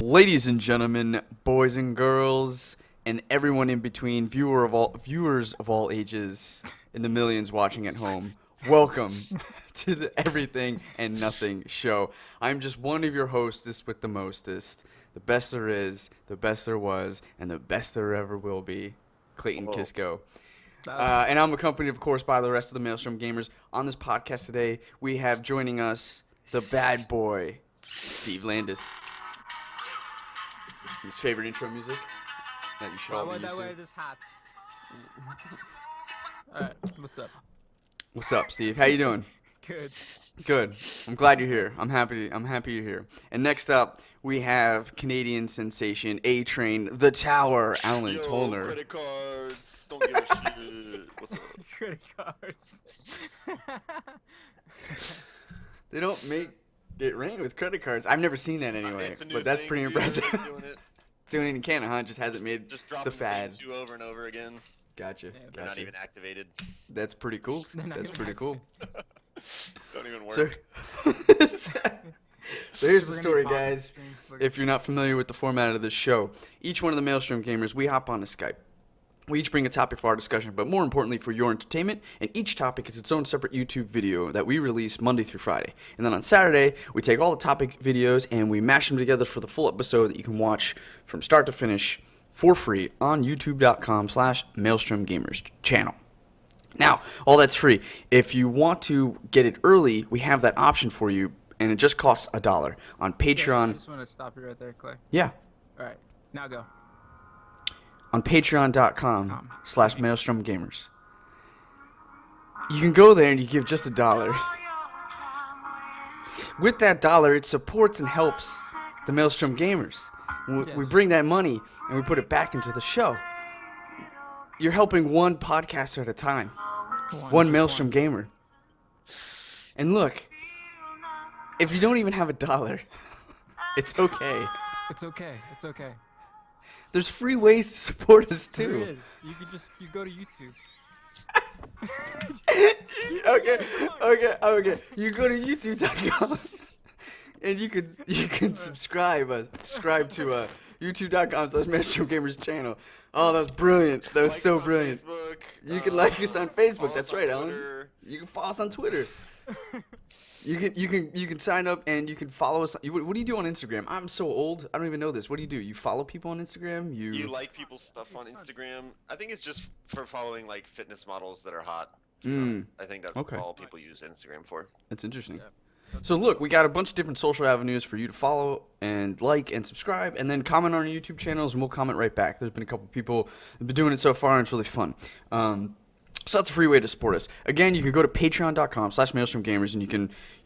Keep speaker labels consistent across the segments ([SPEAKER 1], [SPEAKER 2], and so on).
[SPEAKER 1] Ladies and gentlemen, boys and girls, and everyone in between, viewers of all ages, and the millions watching at home, welcome to the Everything and Nothing Show. I'm just one of your hostess with the mostest, the best there is, the best there was, and the best there ever will be, Clayton Kisco. And I'm accompanied, of course, by the rest of the Maelstrom Gamers. On this podcast today, we have joining us the bad boy, Steve Landis. His favorite intro music that you should all be used to.
[SPEAKER 2] Why would I wear this hat? Alright, what's up?
[SPEAKER 1] What's up, Steve? How you doing?
[SPEAKER 2] Good.
[SPEAKER 1] Good. I'm glad you're here. I'm happy you're here. And next up, we have Canadian sensation A-Train, The Tower, Alan Tolner.
[SPEAKER 3] Credit cards. Don't give a shit. What's up?
[SPEAKER 2] Credit cards.
[SPEAKER 1] They don't make it rain with credit cards. I've never seen that anyway,
[SPEAKER 3] It's a new
[SPEAKER 1] but that's
[SPEAKER 3] thing,
[SPEAKER 1] pretty
[SPEAKER 3] dude.
[SPEAKER 1] impressive.
[SPEAKER 3] Doing it.
[SPEAKER 1] Doing it in Canada, huh? Just hasn't made
[SPEAKER 3] Just
[SPEAKER 1] the
[SPEAKER 3] dropping
[SPEAKER 1] fad.
[SPEAKER 3] the same two over and over again.
[SPEAKER 1] Gotcha.
[SPEAKER 2] Yeah,
[SPEAKER 3] They're not
[SPEAKER 1] Gotcha.
[SPEAKER 3] even activated.
[SPEAKER 1] That's pretty cool.
[SPEAKER 2] They're not
[SPEAKER 1] That's
[SPEAKER 2] even
[SPEAKER 1] pretty cool.
[SPEAKER 3] Don't even work.
[SPEAKER 1] So, so here's the story, guys. If you're not familiar with the format of this show, each one of the Maelstrom Gamers, we hop on to Skype. We each bring a topic for our discussion, but more importantly for your entertainment, and each topic is its own separate YouTube video that we release Monday through Friday. And then on Saturday, we take all the topic videos and we mash them together for the full episode that you can watch from start to finish for free on youtube.com/Maelstrom Gamers channel. Now, all that's free. If you want to get it early, we have that option for you, and it just costs $1 on Patreon.
[SPEAKER 2] I just want to stop you right there, Clay.
[SPEAKER 1] Yeah.
[SPEAKER 2] Alright, now go.
[SPEAKER 1] On patreon.com/Maelstrom Gamers. You can go there and you give just $1. With that $1, it supports and helps the Maelstrom Gamers. We bring that money and we put it back into the show. You're helping one podcaster at a time. One Maelstrom Gamer. And look, if you don't even have $1, it's okay.
[SPEAKER 2] It's okay. It's okay.
[SPEAKER 1] There's free ways to support us
[SPEAKER 2] There
[SPEAKER 1] too.
[SPEAKER 2] is. You go to YouTube.
[SPEAKER 1] Okay. You go to youtube.com and you can subscribe to youtube.com/Maelstrom Gamers channel. Oh, that's brilliant. That was
[SPEAKER 3] Like
[SPEAKER 1] so
[SPEAKER 3] us on
[SPEAKER 1] brilliant.
[SPEAKER 3] Facebook,
[SPEAKER 1] You can like us on Facebook.
[SPEAKER 3] follow
[SPEAKER 1] That's
[SPEAKER 3] us on
[SPEAKER 1] right, Alan.
[SPEAKER 3] Twitter.
[SPEAKER 1] You can follow us on Twitter. You can sign up and you can follow us. What do you do on Instagram? I'm so old. I don't even know this. What do? You follow people on Instagram?
[SPEAKER 3] You like people's stuff on Instagram? I think it's just for following like fitness models that are hot.
[SPEAKER 1] Mm,
[SPEAKER 3] I think that's
[SPEAKER 1] Okay.
[SPEAKER 3] all people use Instagram for.
[SPEAKER 1] that's interesting.
[SPEAKER 2] Yeah.
[SPEAKER 1] So look, we got a bunch of different social avenues for you to follow and like and subscribe, and then comment on our YouTube channels, and we'll comment right back. There's been a couple people that have been doing it so far, and it's really fun. So that's a free way to support us. Again, you can go to patreon.com/Maelstrom Gamers, and you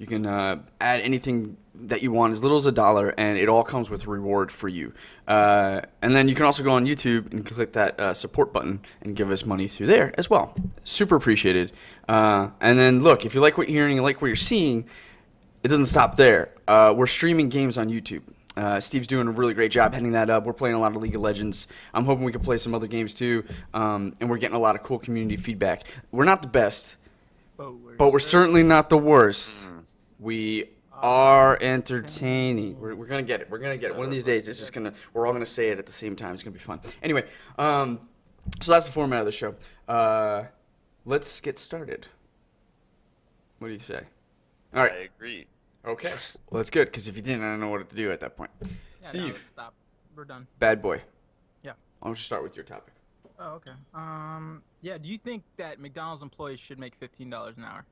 [SPEAKER 1] can add anything that you want, as little as $1, and it all comes with a reward for you. And then you can also go on YouTube and click that support button and give us money through there as well. Super appreciated. And then look, if you like what you're hearing and like what you're seeing, it doesn't stop there. We're streaming games on YouTube. Steve's doing a really great job heading that up. We're playing a lot of League of Legends. I'm hoping we can play some other games too. And we're getting a lot of cool community feedback. We're not the best, but we're certainly not the worst. We are entertaining. We're gonna get it. We're gonna get it. One of these days, it's just gonna. We're all gonna say it at the same time. It's gonna be fun. Anyway, so that's the format of the show. Let's get started. What do you say? All right.
[SPEAKER 3] I agree.
[SPEAKER 1] Okay. Well, that's good, because if you didn't, I don't know what to do at that point.
[SPEAKER 2] Yeah,
[SPEAKER 1] Steve.
[SPEAKER 2] No, stop. We're done.
[SPEAKER 1] Bad boy.
[SPEAKER 2] Yeah.
[SPEAKER 1] Why don't you start with your topic?
[SPEAKER 2] Oh, okay. Yeah. Do you think that McDonald's employees should make $15 an hour?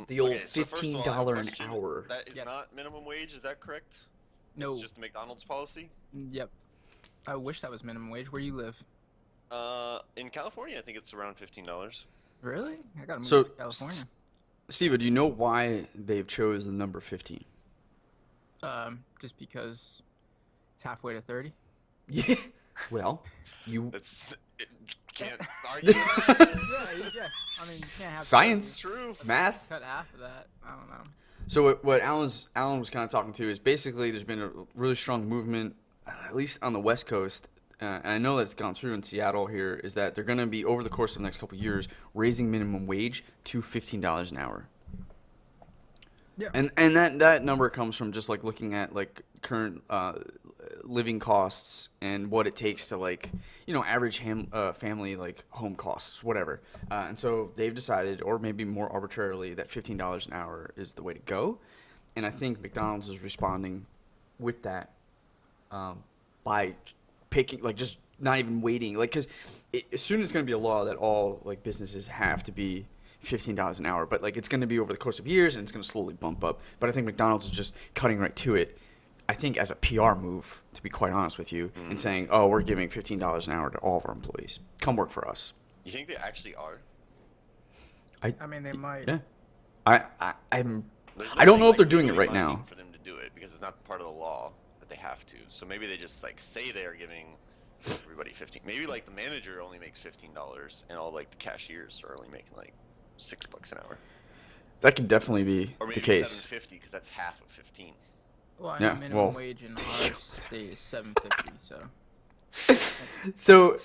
[SPEAKER 1] The old
[SPEAKER 3] okay, so first of all, I have a
[SPEAKER 1] $15 an
[SPEAKER 3] question.
[SPEAKER 1] hour.
[SPEAKER 3] That is
[SPEAKER 2] Yes.
[SPEAKER 3] not minimum wage, is that correct?
[SPEAKER 2] No.
[SPEAKER 3] It's just a McDonald's policy?
[SPEAKER 2] Yep. I wish that was minimum wage. Where you live?
[SPEAKER 3] In California, I think it's around $15.
[SPEAKER 2] Really? I gotta move
[SPEAKER 1] So,
[SPEAKER 2] to California.
[SPEAKER 1] Steve, do you know why they've chose the number 15?
[SPEAKER 2] Just because it's halfway to 30.
[SPEAKER 1] Yeah. Well, you
[SPEAKER 3] Can't argue.
[SPEAKER 2] Yeah. I mean, you can't have
[SPEAKER 1] Science.
[SPEAKER 3] It's true.
[SPEAKER 1] math.
[SPEAKER 2] Cut half of that. I don't know.
[SPEAKER 1] So what Alan was kind of talking to is basically there's been a really strong movement, at least on the West Coast, and I know that it's gone through in Seattle here, is that they're going to be, over the course of the next couple of years, raising minimum wage to $15 an hour.
[SPEAKER 2] Yeah.
[SPEAKER 1] And that number comes from just like looking at like current living costs and what it takes to like average family like home costs, whatever. And so they've decided, or maybe more arbitrarily, that $15 an hour is the way to go. And I think McDonald's is responding with that by picking, like, just not even waiting, like, because soon it's going to be a law that all like businesses have to be $15 an hour, but like it's going to be over the course of years and it's going to slowly bump up. But I think McDonald's is just cutting right to it, I think, as a PR move, to be quite honest with you, and saying, oh, we're giving $15 an hour to all of our employees. Come work for us.
[SPEAKER 3] You think they actually are?
[SPEAKER 2] I mean, they might.
[SPEAKER 1] Yeah. I'm
[SPEAKER 3] There's
[SPEAKER 1] I don't
[SPEAKER 3] nothing,
[SPEAKER 1] know if they're
[SPEAKER 3] like,
[SPEAKER 1] doing it
[SPEAKER 3] legally
[SPEAKER 1] right now.
[SPEAKER 3] binding for them to do it because it's not part of the law that they have to. So maybe they just like say they are giving everybody 15. Maybe like the manager only makes $15 and all like the cashiers are only making like $6 an hour.
[SPEAKER 1] That could definitely be
[SPEAKER 3] Or maybe
[SPEAKER 1] the case.
[SPEAKER 3] $7.50 because that's half of 15.
[SPEAKER 2] Well, I
[SPEAKER 1] Yeah,
[SPEAKER 2] know minimum
[SPEAKER 1] well-
[SPEAKER 2] wage in our state is $7.50, so.
[SPEAKER 1] So,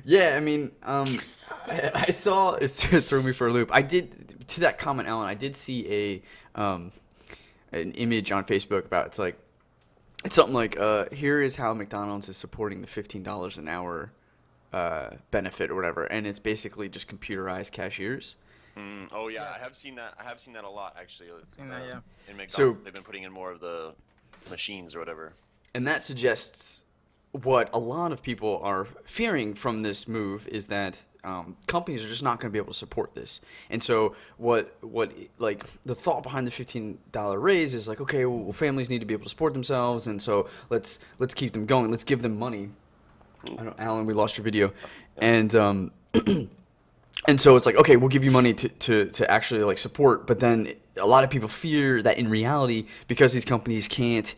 [SPEAKER 1] yeah, I mean, I saw it threw me for a loop. I did, to that comment, Alan, I did see an image on Facebook about it's something like here is how McDonald's is supporting the $15 an hour benefit or whatever, and it's basically just computerized cashiers.
[SPEAKER 3] Oh yeah,
[SPEAKER 2] Yes.
[SPEAKER 3] I have seen that. I have seen that a lot actually.
[SPEAKER 2] Seen that, yeah.
[SPEAKER 3] In McDonald's,
[SPEAKER 1] So-
[SPEAKER 3] they've been putting in more of the machines or whatever.
[SPEAKER 1] And that suggests what a lot of people are fearing from this move is that companies are just not going to be able to support this. And so what like the thought behind the $15 raise is like, okay, well, families need to be able to support themselves, and so let's keep them going. Let's give them money. I don't, Alan, we lost your video, and and so it's like, okay, we'll give you money to actually like support, but then a lot of people fear that in reality, because these companies can't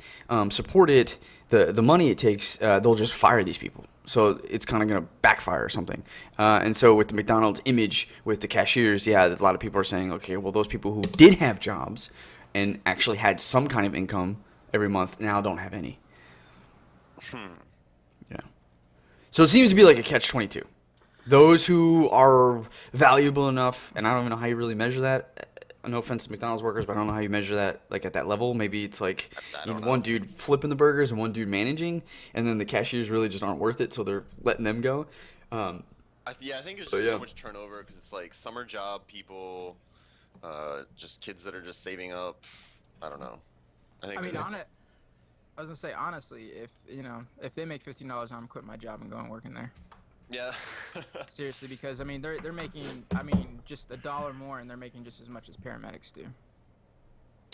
[SPEAKER 1] support it, the money it takes, they'll just fire these people. So it's kind of going to backfire or something. And so with the McDonald's image with the cashiers, yeah, a lot of people are saying, okay, well, those people who did have jobs and actually had some kind of income every month now don't have any. Yeah. So it seems to be like a catch-22. Those who are valuable enough, and I don't even know how you really measure that. No offense to McDonald's workers, but I don't know how you measure that, like, at that level. Maybe it's like one dude flipping the burgers and one dude managing, and then the cashiers really just aren't worth it, so they're letting them go.
[SPEAKER 3] Yeah, I think it's just so much turnover because it's like summer job people, just kids that are just saving up. I don't know. I think.
[SPEAKER 2] I was gonna say honestly, if they make $15, I'm quitting my job and going working there.
[SPEAKER 3] Yeah.
[SPEAKER 2] Seriously, because I mean they're making just $1 more, and they're making just as much as paramedics do,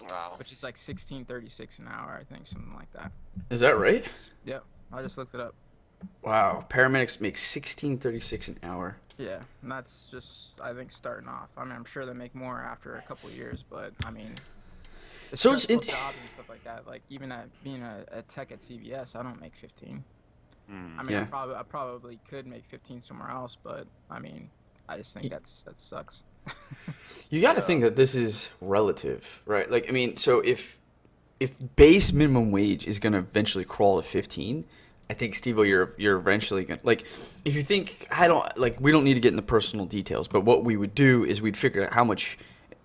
[SPEAKER 3] Wow.
[SPEAKER 2] which is like $16.36 an hour, I think, something like that.
[SPEAKER 1] Is that right?
[SPEAKER 2] Yep, I just looked it up.
[SPEAKER 1] Wow. Paramedics make $16.36 an hour.
[SPEAKER 2] Yeah, and that's just, I think, starting off. I mean, I'm sure they make more after a couple of years, but I mean, it's
[SPEAKER 1] So it's
[SPEAKER 2] stressful job and stuff like that. Like even being a tech at CVS, I don't make 15. I mean,
[SPEAKER 1] Yeah.
[SPEAKER 2] I probably could make 15 somewhere else, but I mean, I just think that sucks.
[SPEAKER 1] You got to think that this is relative, right? Like, I mean, so if base minimum wage is going to eventually crawl to 15, I think, Stevo, you're eventually going to, like, if you think, we don't need to get into personal details, but what we would do is we'd figure out how much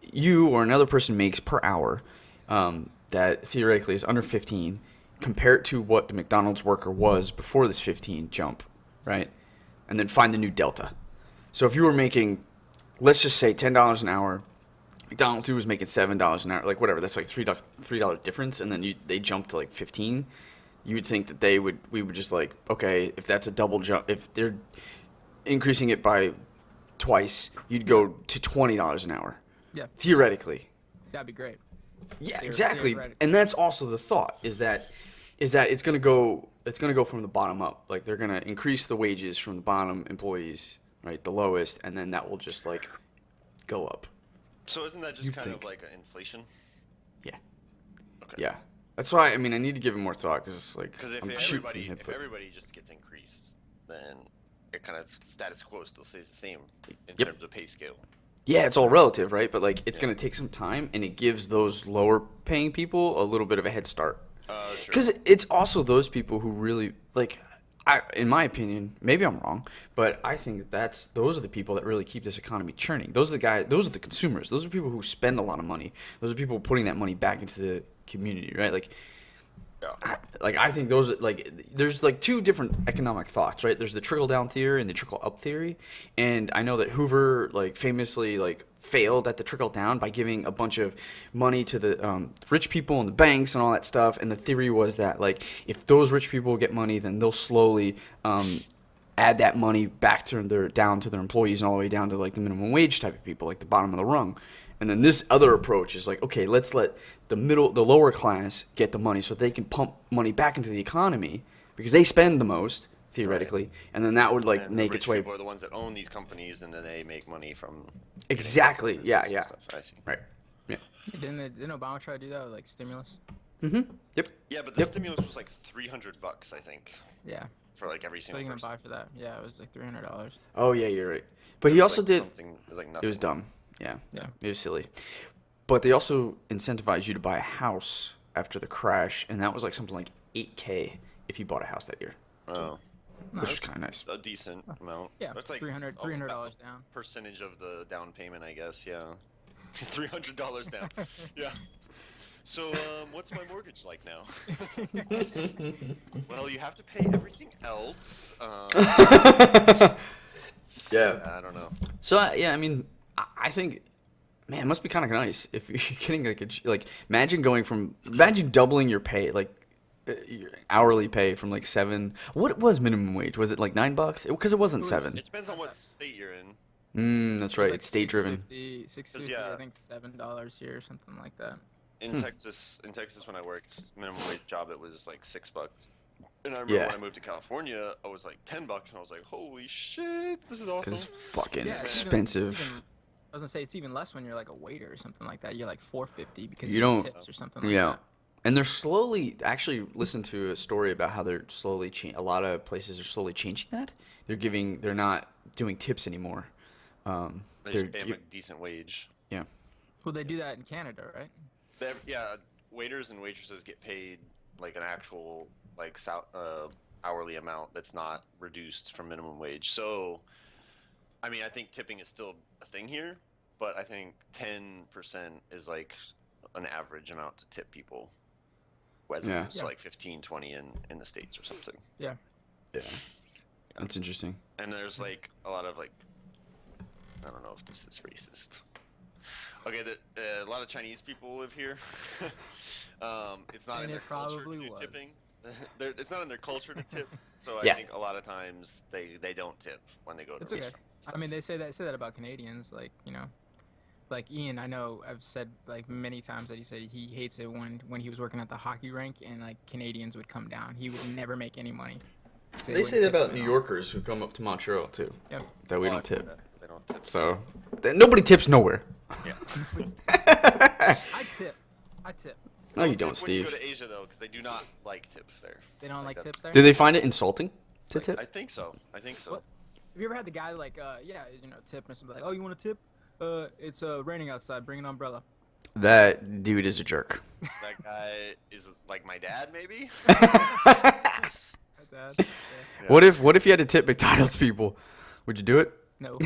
[SPEAKER 1] you or another person makes per hour that theoretically is under 15, compare it to what the McDonald's worker was before this 15 jump, right? And then find the new delta. So if you were making, let's just say $10 an hour, McDonald's who was making $7 an hour, like whatever, that's like $3 difference, and then they jumped to like 15. You would think that we would just like, okay, if that's a double jump, if they're increasing it by twice, you'd go to $20 an hour.
[SPEAKER 2] Yeah,
[SPEAKER 1] Theoretically.
[SPEAKER 2] that'd be great.
[SPEAKER 1] Yeah, exactly.
[SPEAKER 2] theoretically.
[SPEAKER 1] And that's also the thought is that it's going to go from the bottom up. Like they're going to increase the wages from the bottom employees, right, the lowest, and then that will just like go up.
[SPEAKER 3] So isn't that just kind of like an inflation?
[SPEAKER 1] Yeah.
[SPEAKER 3] Okay.
[SPEAKER 1] Yeah. That's why I need to give it more thought because like
[SPEAKER 3] Because if
[SPEAKER 1] I'm shooting from the
[SPEAKER 3] everybody
[SPEAKER 1] hip,
[SPEAKER 3] if
[SPEAKER 1] but-
[SPEAKER 3] everybody just gets increased, then it kind of status quo still stays the same in
[SPEAKER 1] Yep.
[SPEAKER 3] terms of pay scale.
[SPEAKER 1] Yeah, it's all relative, right? But like it's going to take some time, and it gives those lower paying people a little bit of a head start.
[SPEAKER 3] Sure.
[SPEAKER 1] Because it's also those people who really like. in my opinion, maybe I'm wrong, but I think those are the people that really keep this economy churning. Those are the guys. Those are the consumers. Those are people who spend a lot of money. Those are people putting that money back into the community, right? Like, I think those there's like two different economic thoughts, right? There's the trickle down theory and the trickle up theory, and I know that Hoover famously failed at the trickle down by giving a bunch of money to the rich people and the banks and all that stuff. And the theory was that if those rich people get money, then they'll slowly add that money back to down to their employees and all the way down to the minimum wage type of people, like the bottom of the rung. And then this other approach is okay, let's let the lower class get the money so they can pump money back into the economy because they spend the most theoretically, right. And then that would make its way.
[SPEAKER 3] People are the ones that own these companies, and then they make money from.
[SPEAKER 1] Exactly. Yeah.
[SPEAKER 3] Stuff. I see.
[SPEAKER 1] Right. Yeah.
[SPEAKER 2] Didn't Obama try to do that with stimulus?
[SPEAKER 1] Mm-hmm. Yep.
[SPEAKER 3] Yeah, but the stimulus was $300, I think.
[SPEAKER 2] Yeah.
[SPEAKER 3] For every single person.
[SPEAKER 2] Buy for that. Yeah, it was $300.
[SPEAKER 1] Oh yeah, you're right. But he also did.
[SPEAKER 3] It was nothing.
[SPEAKER 1] It was dumb. Yeah.
[SPEAKER 2] Yeah.
[SPEAKER 1] It was silly. But they also incentivized you to buy a house after the crash, and that was something like $8K if you bought a house that year.
[SPEAKER 3] Oh.
[SPEAKER 1] Which was kind of nice.
[SPEAKER 3] A decent amount.
[SPEAKER 2] Yeah,
[SPEAKER 3] that's
[SPEAKER 2] $300 down.
[SPEAKER 3] Percentage of the down payment, I guess. Yeah, $300 down. Yeah. So, what's my mortgage like now? Well, you have to pay everything else.
[SPEAKER 1] Yeah.
[SPEAKER 3] I don't know.
[SPEAKER 1] So I mean, I think, man, it must be kind of nice if you're getting imagine doubling your pay, your hourly pay from 7. What was minimum wage? Was it $9? Because it wasn't 7.
[SPEAKER 3] It depends on what state you're in.
[SPEAKER 1] That's right. It's state driven.
[SPEAKER 2] $6.50, I think $7 here or something like that.
[SPEAKER 3] In Texas, when I worked minimum wage job, it was $6. And I remember when I moved to California, I was $10, and I was like, "Holy shit, this is awesome!"
[SPEAKER 1] It's fucking
[SPEAKER 2] I
[SPEAKER 1] expensive.
[SPEAKER 2] was gonna say it's even less when you're a waiter or something like that. You're $4.50 because
[SPEAKER 1] you don't
[SPEAKER 2] get tips or something like that.
[SPEAKER 1] And they're slowly actually listen to a story about how they're slowly a lot of places are slowly changing that. They're not doing tips anymore.
[SPEAKER 3] They just pay them a decent wage.
[SPEAKER 1] Yeah.
[SPEAKER 2] Well, they do that in Canada, right?
[SPEAKER 3] Waiters and waitresses get paid an actual hourly amount that's not reduced from minimum wage. So, I mean, I think tipping is still a thing here, but I think 10% is an average amount to tip people. As opposed to 15, 20 in the States or something.
[SPEAKER 2] Yeah.
[SPEAKER 1] Yeah. That's interesting.
[SPEAKER 3] And there's a lot of I don't know if this is racist. Okay, a lot of Chinese people live here. It's not in their culture to do tipping. It's not in their culture to tip, so I think a lot of times they don't tip when they go to restaurants.
[SPEAKER 2] I mean, they say that about Canadians, Ian. I know I've said many times that he said he hates it when he was working at the hockey rink and Canadians would come down. He would never make any money. So
[SPEAKER 1] they say that about New Yorkers who come up to Montreal too.
[SPEAKER 2] Yep.
[SPEAKER 1] That we don't tip.
[SPEAKER 3] They don't tip.
[SPEAKER 1] So nobody tips nowhere.
[SPEAKER 3] Yeah.
[SPEAKER 2] I tip.
[SPEAKER 1] No, you don't, Steve.
[SPEAKER 3] When you go to Asia though, because they do not like tips there.
[SPEAKER 2] They don't like tips there.
[SPEAKER 1] Do they find it insulting to tip?
[SPEAKER 3] I think so.
[SPEAKER 2] What? Have you ever had the guy tip or something oh, you want to tip? It's raining outside. Bring an umbrella.
[SPEAKER 1] That dude is a jerk.
[SPEAKER 3] That guy is my dad, maybe.
[SPEAKER 2] Dad.
[SPEAKER 3] Yeah.
[SPEAKER 1] What if you had to tip McDonald's people? Would you do it?
[SPEAKER 2] No.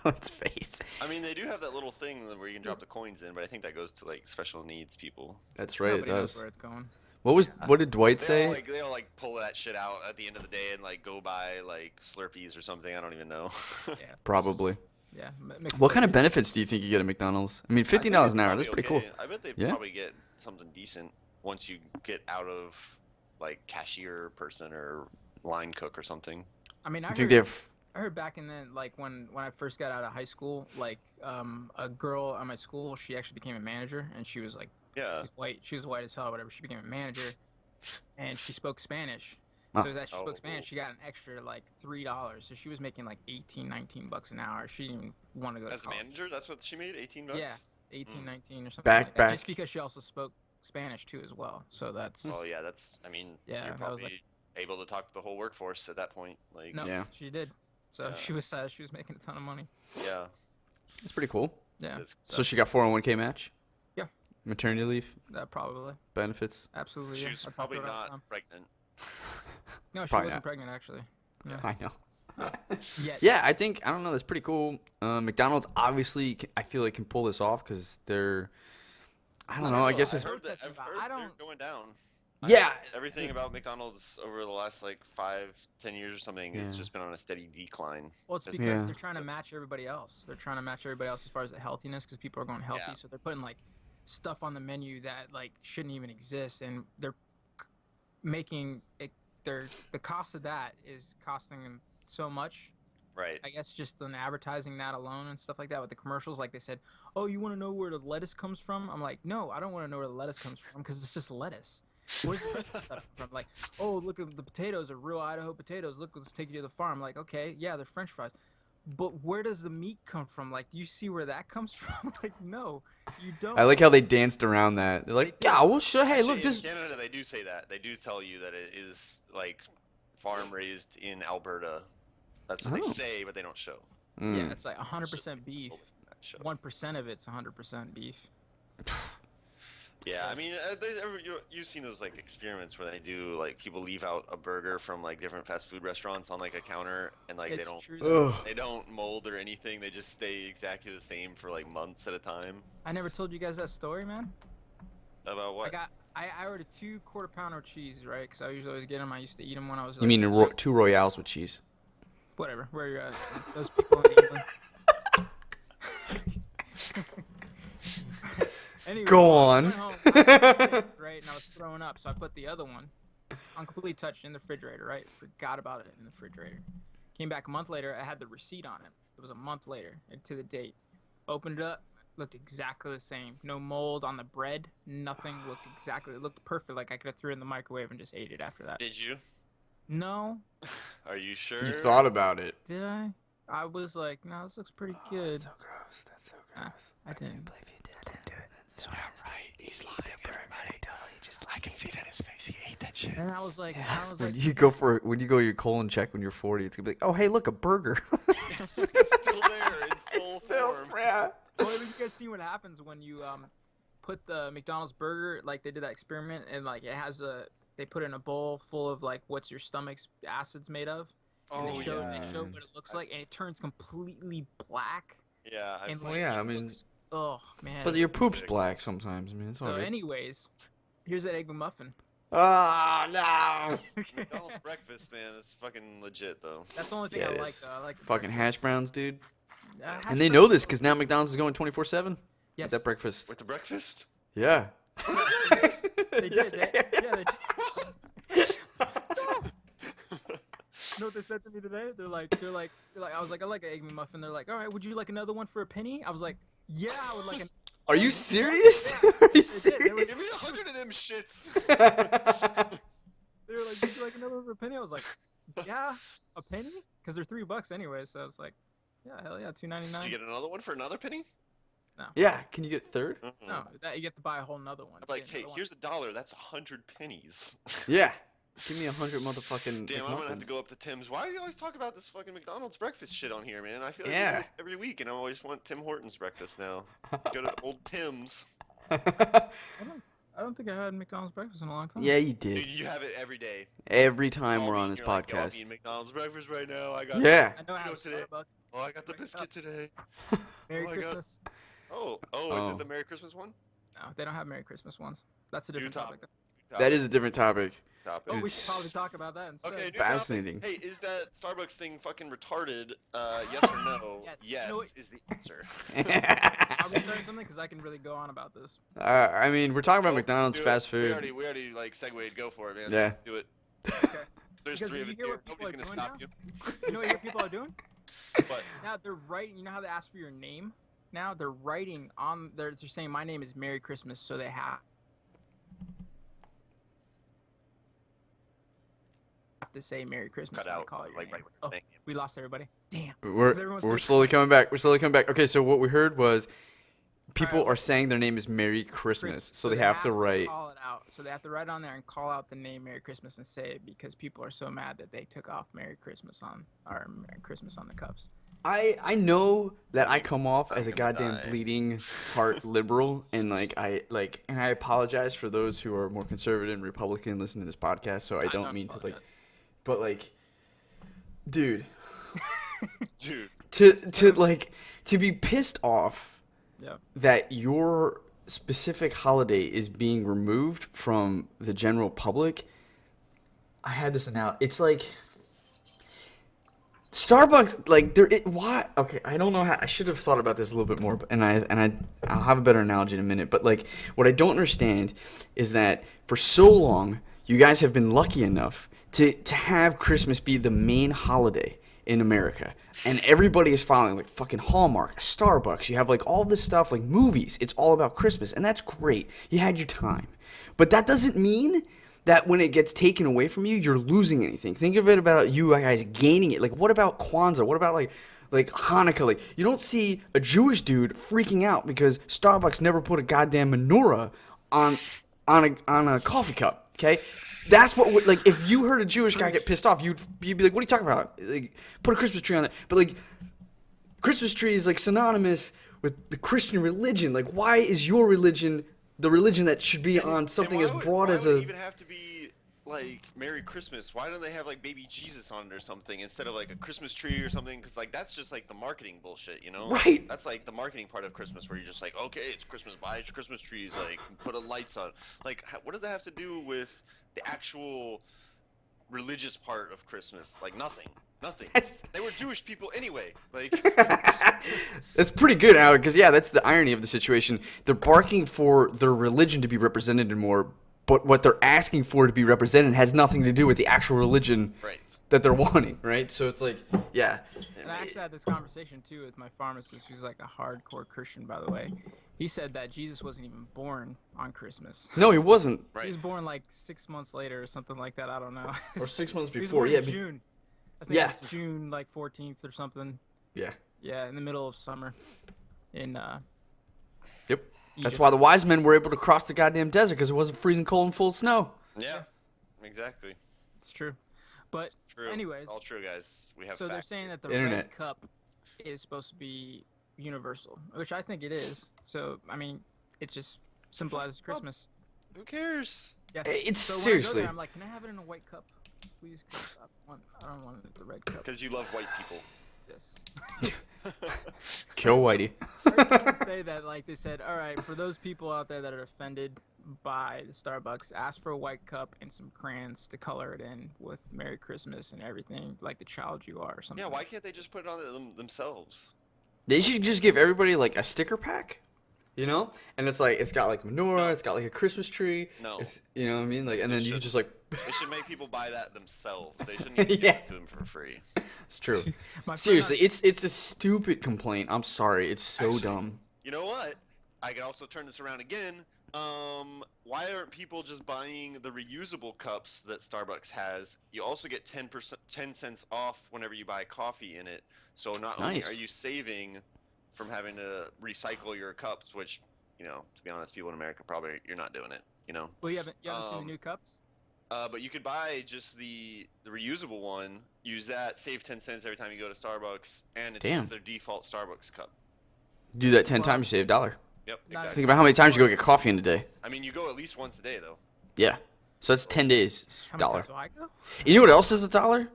[SPEAKER 1] Let's face.
[SPEAKER 3] I mean, they do have that little thing where you can drop the coins in, but I think that goes to special needs people.
[SPEAKER 1] That's right.
[SPEAKER 2] Nobody
[SPEAKER 1] it
[SPEAKER 2] knows
[SPEAKER 1] does.
[SPEAKER 2] where it's going.
[SPEAKER 1] What did Dwight say?
[SPEAKER 3] They all pull that shit out at the end of the day and go buy Slurpees or something. I don't even know.
[SPEAKER 2] Yeah.
[SPEAKER 1] Probably.
[SPEAKER 2] Yeah.
[SPEAKER 1] What kind of benefits do you think you get at McDonald's? I mean, $15 an hour. That's pretty cool.
[SPEAKER 3] I bet they probably get something decent once you get out of cashier person or line cook or something.
[SPEAKER 2] I mean,
[SPEAKER 1] I think they have.
[SPEAKER 2] I heard back in then, when I first got out of high school, a girl at my school, she actually became a manager, and she was she's white. She was white as hell, whatever. She became a manager, and she spoke Spanish. So that she spoke Spanish, she got an extra $3. So she was making $18, $19 an hour. She didn't even want to go to college.
[SPEAKER 3] As a manager, that's what she made, $18.
[SPEAKER 2] Yeah, 18, 19 or something like that. Just because she also spoke Spanish too as well. So that's.
[SPEAKER 3] Oh yeah, that's. I mean,
[SPEAKER 2] yeah,
[SPEAKER 3] you're probably able to talk to the whole workforce at that point.
[SPEAKER 2] No,
[SPEAKER 1] yeah.
[SPEAKER 2] she did. So she was making a ton of money.
[SPEAKER 3] Yeah.
[SPEAKER 1] That's pretty cool.
[SPEAKER 2] Yeah.
[SPEAKER 1] So she got 401k match?
[SPEAKER 2] Yeah.
[SPEAKER 1] Maternity leave?
[SPEAKER 2] Probably.
[SPEAKER 1] Benefits?
[SPEAKER 2] Absolutely.
[SPEAKER 3] She
[SPEAKER 2] Yeah.
[SPEAKER 3] was probably not pregnant.
[SPEAKER 2] No, she
[SPEAKER 1] Probably
[SPEAKER 2] wasn't
[SPEAKER 1] not.
[SPEAKER 2] pregnant actually. No.
[SPEAKER 1] I know.
[SPEAKER 2] Yet.
[SPEAKER 1] Yeah, I don't know. That's pretty cool. McDonald's obviously, I feel like can pull this off because they're. I don't know. I guess it's.
[SPEAKER 3] I've heard they're going down.
[SPEAKER 1] Yeah.
[SPEAKER 3] Everything about McDonald's over the last like 5-10 years or something has just been on a steady decline.
[SPEAKER 2] Well, it's because they're trying to match everybody else. They're trying to match everybody else as far as the healthiness, because people are going healthy, so they're putting like stuff on the menu that like shouldn't even exist, and they're making it. The cost of that is costing them so much.
[SPEAKER 3] Right.
[SPEAKER 2] I guess just on advertising that alone and stuff like that with the commercials, like they said, "Oh, you want to know where the lettuce comes from?" I'm like, no, I don't want to know where the lettuce comes from because it's just lettuce. Where's the rest of the stuff from? Like, oh, look at the potatoes are real Idaho potatoes. Look, let's take you to the farm. Like, okay, yeah, they're French fries, but where does the meat come from? Like, do you see where that comes from? Like, no, you don't.
[SPEAKER 1] I like how they danced around that. They're like, yeah, we'll show. Hey, look, this.
[SPEAKER 3] In Canada, they do say that. They do tell you that it is like farm raised in Alberta. That's what they say, but they don't show.
[SPEAKER 2] Yeah, it's like 100% beef. 1% of it's 100% beef.
[SPEAKER 3] Yeah, I mean, you've seen those like experiments where they do like people leave out a burger from like different fast food restaurants on like a counter, and like they don't mold or anything. They just stay exactly the same for like months at a time.
[SPEAKER 2] I never told you guys that story, man.
[SPEAKER 3] About what?
[SPEAKER 2] I ordered 2 quarter pounder cheese, right? Because I usually always get them. I used to eat them when I was.
[SPEAKER 1] You mean 2 Royales with cheese?
[SPEAKER 2] Whatever. Where you're at? Those people in England. Anyway,
[SPEAKER 1] go on.
[SPEAKER 2] I went home, right, and I was throwing up, so I put the other one on complete touch in the refrigerator, right? Forgot about it in the refrigerator. Came back a month later, I had the receipt on it. It was a month later, and to the date. Opened it up, looked exactly the same. No mold on the bread, nothing looked exactly. It looked perfect, like I could have threw it in the microwave and just ate it after that.
[SPEAKER 3] Did you?
[SPEAKER 2] No.
[SPEAKER 3] Are you sure?
[SPEAKER 1] You thought about it.
[SPEAKER 2] Did I? I was like, no, this looks pretty good.
[SPEAKER 1] That's so gross. That's so gross.
[SPEAKER 2] I didn't
[SPEAKER 1] believe you did. I didn't do it. That's so right. He's lying. Everybody totally just like. I can see it on his face. He ate that shit.
[SPEAKER 2] And I was like,
[SPEAKER 1] when you go your colon check when you're 40, it's gonna be like, oh hey, look, a burger.
[SPEAKER 3] it's still there in full form.
[SPEAKER 1] Yeah.
[SPEAKER 2] Well, you guys see what happens when you put the McDonald's burger, like they did that experiment, and like it has they put it in a bowl full of like what's your stomach's acids made of. And they show what it looks like, and it turns completely black.
[SPEAKER 3] Yeah.
[SPEAKER 1] I mean.
[SPEAKER 2] Oh man.
[SPEAKER 1] But your poop's black sometimes. I mean, it's all right.
[SPEAKER 2] Anyways, here's that egg McMuffin.
[SPEAKER 1] Ah, no.
[SPEAKER 3] McDonald's breakfast, man, it's fucking legit though.
[SPEAKER 2] That's the only thing I like. I like
[SPEAKER 1] fucking hash browns, dude. And
[SPEAKER 2] they
[SPEAKER 1] know this because now McDonald's is going 24/7.
[SPEAKER 2] Yes.
[SPEAKER 1] With that breakfast.
[SPEAKER 3] With the breakfast?
[SPEAKER 1] Yeah.
[SPEAKER 2] They did. They did. You know what they said to me today? They're like, I was like, I like an egg McMuffin. They're like, all right, would you like another one for a penny? I was like, yeah, I would like an.
[SPEAKER 1] Are you serious? Are you serious?
[SPEAKER 3] Give me 100 of them shits.
[SPEAKER 2] They were like, would you like another one for a penny? I was like, yeah, a penny? Because they're $3 anyway. So it's like, yeah, hell yeah, $2.99.
[SPEAKER 3] So you get another one for another penny?
[SPEAKER 2] No.
[SPEAKER 1] Yeah, can you get a third?
[SPEAKER 2] No, you have to buy a whole nother one.
[SPEAKER 3] I'm like, hey, here's $1. That's 100 pennies.
[SPEAKER 1] Yeah. Give me 100 motherfucking.
[SPEAKER 3] Damn, I'm gonna have to go up to Tim's. Why do you always talk about this fucking McDonald's breakfast shit on here, man? I feel like we do this every week, and I always want Tim Hortons breakfast now. Go to old Tim's.
[SPEAKER 2] I don't think I had McDonald's breakfast in a long time.
[SPEAKER 1] Yeah, you did.
[SPEAKER 3] Dude, you have it every day.
[SPEAKER 1] Every time we're on this podcast.
[SPEAKER 3] Like, eating McDonald's breakfast right now. I got.
[SPEAKER 1] Yeah.
[SPEAKER 2] I know how today.
[SPEAKER 3] Oh, I got the biscuit today.
[SPEAKER 2] Merry Christmas.
[SPEAKER 3] Oh, is it the Merry Christmas one?
[SPEAKER 2] No, they don't have Merry Christmas ones. That's a different topic.
[SPEAKER 1] That is a different topic.
[SPEAKER 2] Oh, we should probably talk about that instead.
[SPEAKER 3] Okay,
[SPEAKER 1] fascinating.
[SPEAKER 3] Hey, is that Starbucks thing fucking retarded? Yes or no? Yes is the answer.
[SPEAKER 2] Are we starting something? Because I can really go on about this.
[SPEAKER 1] I mean, we're talking about McDonald's fast food.
[SPEAKER 3] We already like segued. Go for it, man.
[SPEAKER 1] Yeah.
[SPEAKER 3] Do it.
[SPEAKER 2] Okay.
[SPEAKER 3] There's
[SPEAKER 2] because
[SPEAKER 3] 3 of us here. Nobody's gonna stop you.
[SPEAKER 2] You know what your people are doing?
[SPEAKER 3] What?
[SPEAKER 2] Now they're writing. You know how they ask for your name? Now they're writing on. They're saying my name is Merry Christmas, so they have to say Merry Christmas when they call it your name. Oh, we lost everybody. Damn.
[SPEAKER 1] We're slowly coming back. We're slowly coming back. Okay, so what we heard was people are saying their name is Merry Christmas, so they have to write.
[SPEAKER 2] Call it out. So they have to write on there and call out the name Merry Christmas and say it because people are so mad that they took off Merry Christmas on the cups.
[SPEAKER 1] I know that I come off as a goddamn bleeding heart liberal, and I apologize for those who are more conservative and Republican listening to this podcast. So I don't mean to but like, dude,
[SPEAKER 3] Dude.
[SPEAKER 1] to be pissed off that your specific holiday is being removed from the general public. I had this now. It's like Starbucks, like why? Okay, I don't know how. I should have thought about this a little bit more, I'll have a better analogy in a minute. But like, what I don't understand is that for so long, you guys have been lucky enough to have Christmas be the main holiday in America, and everybody is following like fucking Hallmark, Starbucks. You have like all this stuff, like movies. It's all about Christmas, and that's great. You had your time, but that doesn't mean that when it gets taken away from you, you're losing anything. Think of it about you guys gaining it. Like, what about Kwanzaa? What about like Hanukkah? Like, you don't see a Jewish dude freaking out because Starbucks never put a goddamn menorah on a coffee cup. Okay, that's what like if you heard a Jewish guy get pissed off, you'd be like, what are you talking about? Like, put a Christmas tree on it. But like, Christmas tree is like synonymous with the Christian religion. Like, why is your religion the religion that should be on something as broad as a...
[SPEAKER 3] Why would it even have to be, like, Merry Christmas? Why don't they have, like, baby Jesus on it or something instead of, like, a Christmas tree or something? Because, like, that's just, like, the marketing bullshit, you know?
[SPEAKER 1] Right.
[SPEAKER 3] That's, like, the marketing part of Christmas where you're just like, okay, it's Christmas, buy your Christmas trees, like, put a lights on. Like, what does that have to do with the actual religious part of Christmas? Like, nothing. They were Jewish people anyway. Like,
[SPEAKER 1] that's pretty good, Alec. Because that's the irony of the situation. They're barking for their religion to be represented more, but what they're asking for to be represented has nothing to do with the actual religion that they're wanting. Right. So it's like, yeah.
[SPEAKER 2] And I actually had this conversation too with my pharmacist, who's like a hardcore Christian, by the way. He said that Jesus wasn't even born on Christmas.
[SPEAKER 1] No, he wasn't.
[SPEAKER 2] He was born like 6 months later or something like that. I don't know.
[SPEAKER 1] Or 6 months
[SPEAKER 2] He was
[SPEAKER 1] before.
[SPEAKER 2] born in June. I think it was June like 14th or something.
[SPEAKER 1] Yeah.
[SPEAKER 2] Yeah, in the middle of summer. In
[SPEAKER 1] Yep. That's why the wise men were able to cross the goddamn desert, because it wasn't freezing cold and full of snow.
[SPEAKER 3] Yeah. Exactly.
[SPEAKER 2] It's true. But anyways,
[SPEAKER 3] all true, guys. We have
[SPEAKER 2] so they're saying that the
[SPEAKER 1] Internet.
[SPEAKER 2] red cup is supposed to be universal, which I think it is. So I mean, it just symbolizes Christmas.
[SPEAKER 3] Who cares?
[SPEAKER 2] Yeah.
[SPEAKER 1] It's
[SPEAKER 2] so
[SPEAKER 1] seriously.
[SPEAKER 2] When I go there, I'm like, can I have it in a white cup, please? Cause I don't want it in the red cup.
[SPEAKER 3] Because you love white people.
[SPEAKER 2] Yes.
[SPEAKER 1] Kill Whitey.
[SPEAKER 2] I would say that, like they said, all right, for those people out there that are offended by the Starbucks, ask for a white cup and some crayons to color it in with Merry Christmas and everything, like the child you are or something.
[SPEAKER 3] Yeah, why can't they just put it on themselves?
[SPEAKER 1] They should just give everybody like a sticker pack, you know? And it's like, it's got like menorah, it's got like a Christmas tree.
[SPEAKER 3] No.
[SPEAKER 1] It's, you know what I mean? Like, and then you just like...
[SPEAKER 3] They should make people buy that themselves. They shouldn't even give it to them for free.
[SPEAKER 1] It's true. Seriously, it's a stupid complaint. I'm sorry. It's so dumb.
[SPEAKER 3] You know what? I could also turn this around again. Why aren't people just buying the reusable cups that Starbucks has? You also get 10 cents off whenever you buy coffee in it. So not only are you saving from having to recycle your cups, which, you know, to be honest, people in America probably you're not doing it. You know.
[SPEAKER 2] Well, you haven't seen the new cups.
[SPEAKER 3] But you could buy just the reusable one, use that, save 10 cents every time you go to Starbucks, and it's just their default Starbucks cup.
[SPEAKER 1] Do that 10 times, you save $1.
[SPEAKER 3] Yep, exactly.
[SPEAKER 1] Think about how many times you go get coffee in a day.
[SPEAKER 3] I mean, you go at least once a day, though.
[SPEAKER 1] Yeah. So that's 10 days. It's $1.
[SPEAKER 2] How many times do I go?
[SPEAKER 1] You know what else is $1?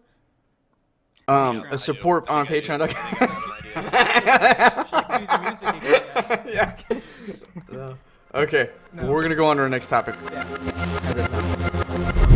[SPEAKER 1] A support on Patreon. Yeah. Okay. No. We're going to go on to our next topic.
[SPEAKER 2] Yeah. How's that sound?